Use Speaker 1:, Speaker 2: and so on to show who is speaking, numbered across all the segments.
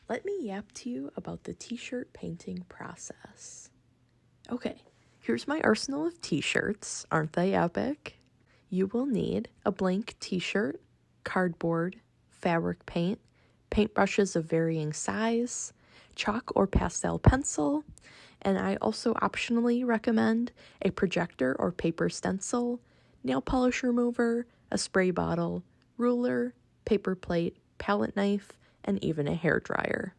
Speaker 1: let me yap to you about the t-shirt painting process. Okay, here's my arsenal of t-shirts. Aren't they epic? You will need a blank t-shirt, cardboard, fabric paint, paintbrushes of varying size, chalk or pastel pencil, and I also optionally recommend a projector or paper stencil, nail polish remover, a spray bottle, ruler, paper plate, palette knife, and even a hairdryer.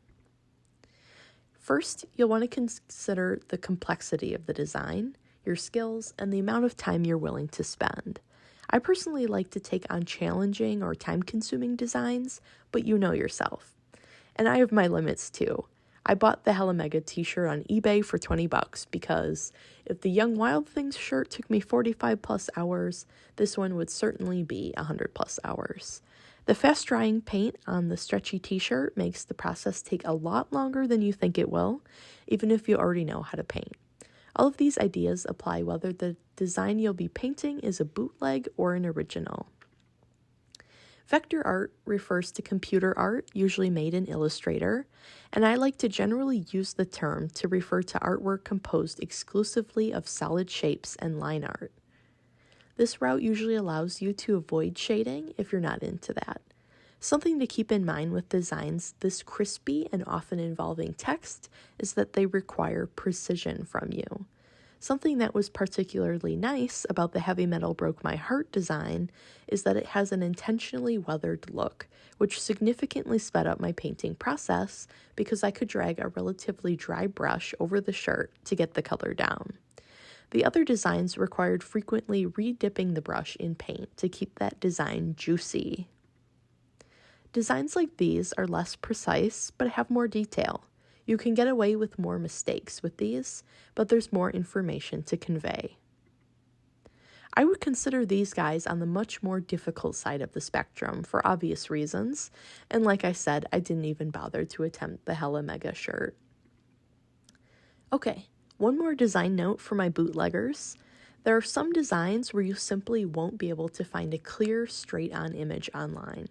Speaker 1: First, you'll want to consider the complexity of the design, your skills, and the amount of time you're willing to spend. I personally like to take on challenging or time-consuming designs, but you know yourself. And I have my limits too. I bought the Hella Mega t-shirt on eBay for $20 because if the Young Wild Things shirt took me 45 plus hours, this one would certainly be 100 plus hours. The fast drying paint on the stretchy t-shirt makes the process take a lot longer than you think it will, even if you already know how to paint. All of these ideas apply whether the design you'll be painting is a bootleg or an original. Vector art refers to computer art, usually made in Illustrator, and I like to generally use the term to refer to artwork composed exclusively of solid shapes and line art. This route usually allows you to avoid shading if you're not into that. Something to keep in mind with designs this crispy and often involving text is that they require precision from you. Something that was particularly nice about the Heavy Metal Broke My Heart design is that it has an intentionally weathered look, which significantly sped up my painting process because I could drag a relatively dry brush over the shirt to get the color down. The other designs required frequently re-dipping the brush in paint to keep that design juicy. Designs like these are less precise, but have more detail. You can get away with more mistakes with these, but there's more information to convey. I would consider these guys on the much more difficult side of the spectrum for obvious reasons, and like I said, I didn't even bother to attempt the Hella Mega shirt. Okay. One more design note for my bootleggers. There are some designs where you simply won't be able to find a clear, straight-on image online.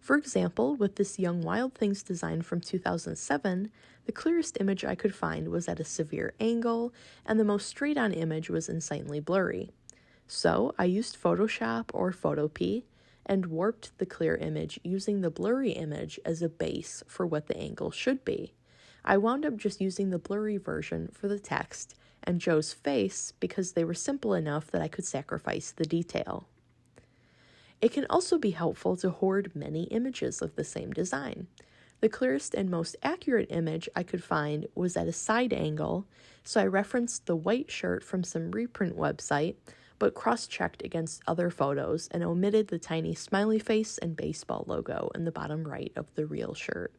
Speaker 1: For example, with this Young Wild Things design from 2007, the clearest image I could find was at a severe angle, and the most straight-on image was insanely blurry. So I used Photoshop or Photopea and warped the clear image using the blurry image as a base for what the angle should be. I wound up just using the blurry version for the text and Joe's face because they were simple enough that I could sacrifice the detail. It can also be helpful to hoard many images of the same design. The clearest and most accurate image I could find was at a side angle, so I referenced the white shirt from some reprint website, but cross-checked against other photos and omitted the tiny smiley face and baseball logo in the bottom right of the real shirt.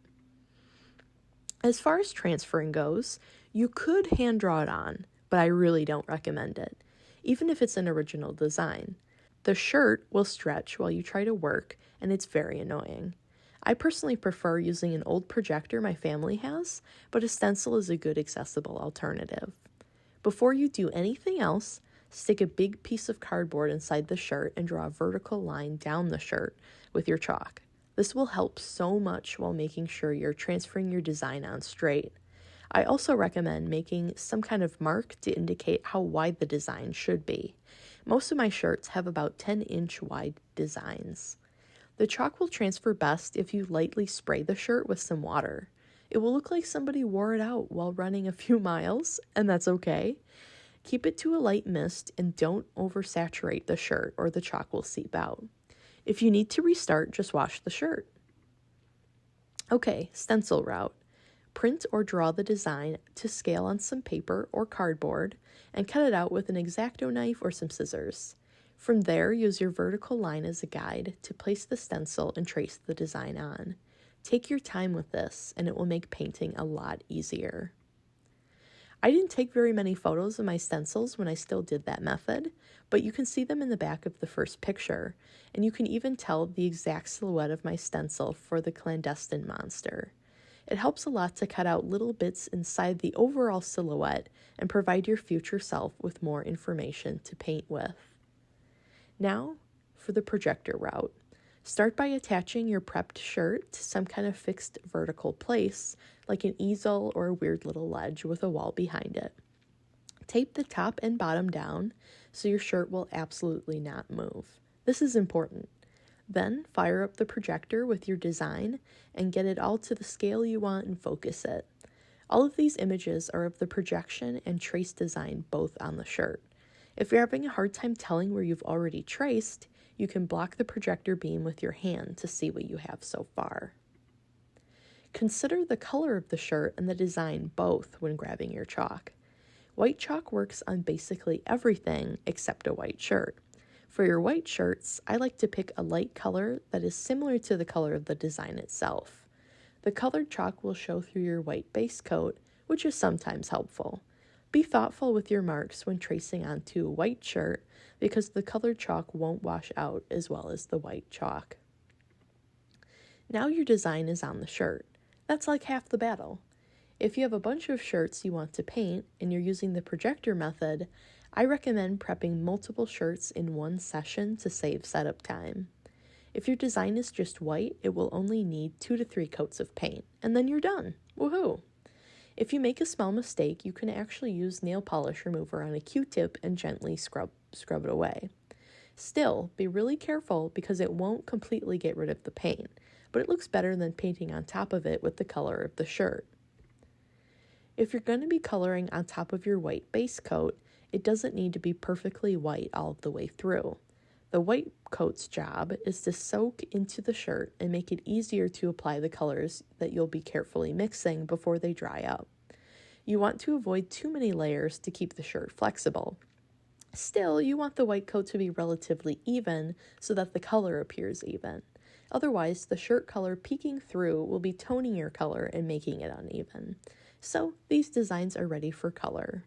Speaker 1: As far as transferring goes, you could hand draw it on, but I really don't recommend it, even if it's an original design. The shirt will stretch while you try to work, and it's very annoying. I personally prefer using an old projector my family has, but a stencil is a good accessible alternative. Before you do anything else, stick a big piece of cardboard inside the shirt and draw a vertical line down the shirt with your chalk. This will help so much while making sure you're transferring your design on straight. I also recommend making some kind of mark to indicate how wide the design should be. Most of my shirts have about 10-inch wide designs. The chalk will transfer best if you lightly spray the shirt with some water. It will look like somebody wore it out while running a few miles, and that's okay. Keep it to a light mist and don't oversaturate the shirt or the chalk will seep out. If you need to restart, just wash the shirt. Okay, stencil route. Print or draw the design to scale on some paper or cardboard and cut it out with an X-Acto knife or some scissors. From there, use your vertical line as a guide to place the stencil and trace the design on. Take your time with this, and it will make painting a lot easier. I didn't take very many photos of my stencils when I still did that method, but you can see them in the back of the first picture, and you can even tell the exact silhouette of my stencil for the clandestine monster. It helps a lot to cut out little bits inside the overall silhouette and provide your future self with more information to paint with. Now, for the projector route. Start by attaching your prepped shirt to some kind of fixed vertical place, like an easel or a weird little ledge with a wall behind it. Tape the top and bottom down so your shirt will absolutely not move. This is important. Then fire up the projector with your design and get it all to the scale you want and focus it. All of these images are of the projection and trace design both on the shirt. If you're having a hard time telling where you've already traced, you can block the projector beam with your hand to see what you have so far. Consider the color of the shirt and the design both when grabbing your chalk. White chalk works on basically everything except a white shirt. For your white shirts, I like to pick a light color that is similar to the color of the design itself. The colored chalk will show through your white base coat, which is sometimes helpful. Be thoughtful with your marks when tracing onto a white shirt because the colored chalk won't wash out as well as the white chalk. Now your design is on the shirt. That's like half the battle. If you have a bunch of shirts you want to paint and you're using the projector method, I recommend prepping multiple shirts in one session to save setup time. If your design is just white, it will only need 2 to 3 coats of paint, and then you're done. Woohoo! If you make a small mistake, you can actually use nail polish remover on a Q-tip and gently scrub it away. Still, be really careful because it won't completely get rid of the paint, but it looks better than painting on top of it with the color of the shirt. If you're going to be coloring on top of your white base coat, it doesn't need to be perfectly white all the way through. The white coat's job is to soak into the shirt and make it easier to apply the colors that you'll be carefully mixing before they dry up. You want to avoid too many layers to keep the shirt flexible. Still, you want the white coat to be relatively even so that the color appears even. Otherwise, the shirt color peeking through will be toning your color and making it uneven. So, these designs are ready for color.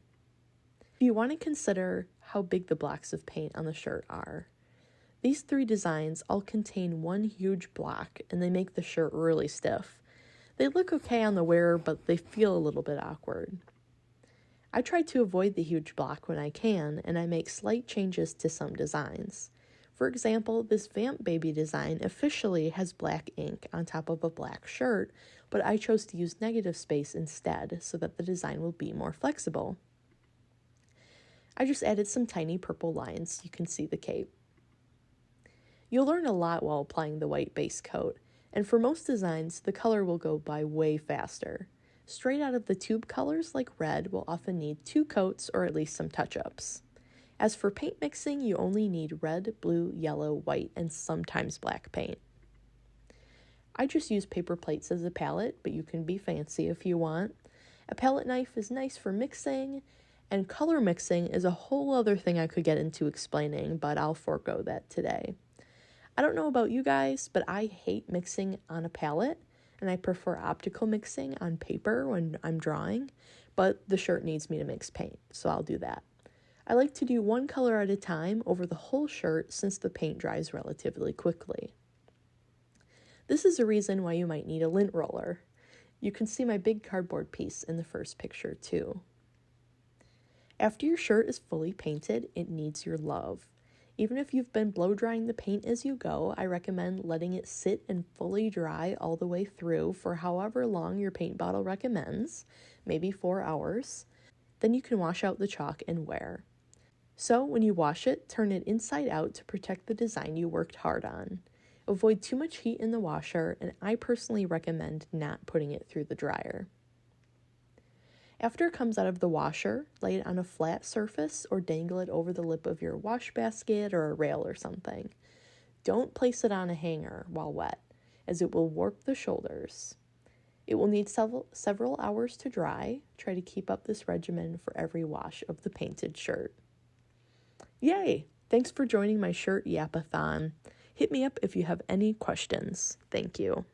Speaker 1: You want to consider how big the blocks of paint on the shirt are. These 3 designs all contain one huge block and they make the shirt really stiff. They look okay on the wearer, but they feel a little bit awkward. I try to avoid the huge block when I can, and I make slight changes to some designs. For example, this Vamp Baby design officially has black ink on top of a black shirt, but I chose to use negative space instead so that the design will be more flexible. I just added some tiny purple lines. You can see the cape. You'll learn a lot while applying the white base coat, and for most designs, the color will go by way faster. Straight out of the tube colors like red will often need 2 coats or at least some touch-ups. As for paint mixing, you only need red, blue, yellow, white, and sometimes black paint. I just use paper plates as a palette, but you can be fancy if you want. A palette knife is nice for mixing, and color mixing is a whole other thing I could get into explaining, but I'll forego that today. I don't know about you guys, but I hate mixing on a palette, and I prefer optical mixing on paper when I'm drawing, but the shirt needs me to mix paint, so I'll do that. I like to do one color at a time over the whole shirt since the paint dries relatively quickly. This is a reason why you might need a lint roller. You can see my big cardboard piece in the first picture too. After your shirt is fully painted, it needs your love. Even if you've been blow drying the paint as you go, I recommend letting it sit and fully dry all the way through for however long your paint bottle recommends, maybe 4 hours. Then you can wash out the chalk and wear. So when you wash it, turn it inside out to protect the design you worked hard on. Avoid too much heat in the washer, and I personally recommend not putting it through the dryer. After it comes out of the washer, lay it on a flat surface or dangle it over the lip of your wash basket or a rail or something. Don't place it on a hanger while wet, as it will warp the shoulders. It will need several hours to dry. Try to keep up this regimen for every wash of the painted shirt. Yay! Thanks for joining my shirt yapathon. Hit me up if you have any questions. Thank you.